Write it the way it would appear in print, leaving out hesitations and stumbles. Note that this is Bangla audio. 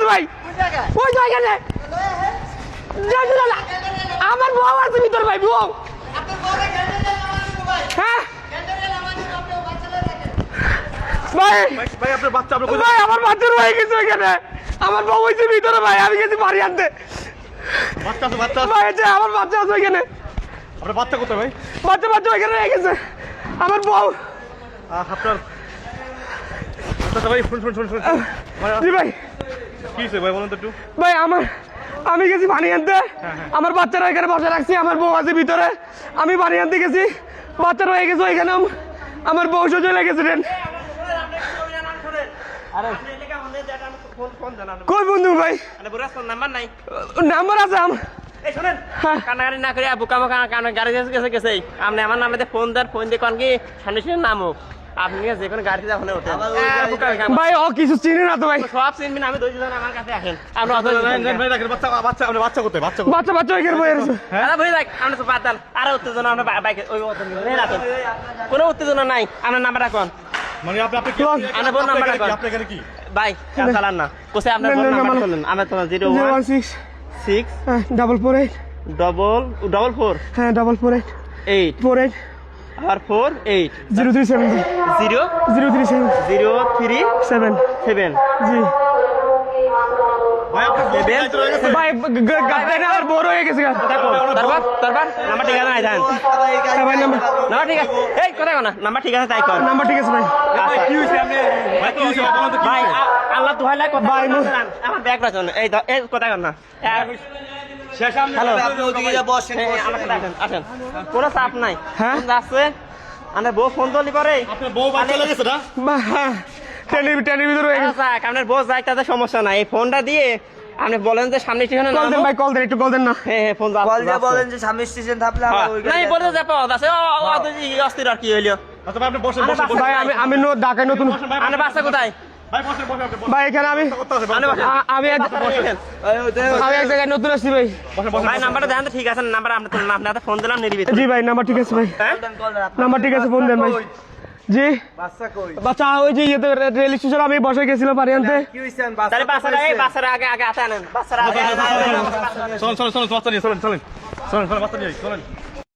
আছে ভাই ওই জায়গায় আমার বউ আছে ভিতর ভাই বউ হ্যাঁ ভাই ভাই আপনার বাচ্চা আপনার ভাই আমার বাচ্চা রয়ে গেছে ওইখানে আমার বউ হয়েছে ভিতরে ভাই আমি গেছি বাড়ি আনতে বাচ্চা আছে বাচ্চা ভাই যে আমার বাচ্চা আছে ওইখানে আপনার বাচ্চা কোথায় ভাই বাচ্চা বাচ্চা ওইখানে রয়ে গেছে আমার বউ আপনার আচ্ছা ভাই শুন জি ভাই কি হয়েছে ভাই বলুন তো একটু ভাই আমি গেছি পানি আনতে আমার বাচ্চারা এখানে বসে রাখছি আমার বউ আছে ভিতরে আমি পানি আনতে গেছি বাচ্চা রয়ে গেছে ওইখানে আমার বউ চলে গেছে কই বন্ধু ভাই নাম্বার আছে কানাগারি না করে বুকামো গাড়ি গেছে আপনি আমার নামে ফোন দেন ফোন দিয়ে কোন কি সামনে নামো আপনি যে কোনো গাড়িতে যখন ওঠেন ভাই ও কিছু চিনি না তো ভাই সব চিনবেন আমি দুইজন আমার কাছে আসেন আমরা বাচ্চা বাচ্চা কোথায় বাচ্চা বাচ্চা বাচ্চা ওইখানে বই আছে ভাই দেখ আমরা তো বাদ দেন আর উত্তেজনা আমরা বাইকে ওই কোনো উত্তেজনা নাই আপনার নাম্বার রাখুন মানে আপনি আমার ফোন নাম্বার রাখুন আপনি এখানে কি ভাই চালান না কোসে আপনার ফোন নাম্বার বলেন আমরা তোমার 016 448 444 হ্যাঁ 448 8 48 আর 48 037 037 7 জি ভাই আপনি ভাই গাড়ি আর বড় হয়ে গেছে তারপর নাম্বার ঠিক আছে না জানেন ভাই নাম্বার ঠিক আছে এই কথা না নাম্বার ঠিক আছে তাই কর নাম্বার ঠিক আছে ভাই কি হইছে আপনি ভাই কি হইছে বলুন তো ভাই আল্লাহ দুহাইলা কথা আমার ব্যাগ রাখুন এই কথা কর না শেষ আপনি আপনি ওদিকে যা বসেন আমাকে ডাকেন আসেন কোনো চাপ নাই হ্যাঁ ফোন আছে আনে বউ ফোন দিলি পরে আপনার বউ বাচ্চা লেগেছে না টেনের ভিতরে হয়ে গেছে আচ্ছা আপনার বউ যাই তাতে সমস্যা নাই এই ফোনটা দিয়ে আপনি বলেন যে সামনে স্টেশনে কল দেন ভাই কল দেন একটু কল দেন না হ্যাঁ ফোন বলেন যে সামনে স্টেশন থাকলে আমরা ওই নাই বলে যে পাওয়া আছে অস্থির আর কি হইলো আচ্ছা ভাই আপনি বসেন ভাই আমি ঢাকায় নতুন আনে বাসা কোথায় ভাই বসেন আপনি ভাই এখানে আমি এক জায়গায় নতুন আসছি ভাই ভাই নাম্বারটা দেন তো ঠিক আছে নাম্বার আপনার ফোন দিলাম নিরিবিত জি ভাই নাম্বার ঠিক আছে ভাই নাম্বার ঠিক আছে ফোন দেন ভাই জি বাচ্চা ওই যে ইয়েতে রেল স্টেশন আমি বসে গেছিলাম পানি আনতে কি হইছেন তাহলে বাসার আগে আগে আনেন বাসার আগে চলেন বাচ্চা নিয়ে চলেন বাচ্চা নিয়ে চলেন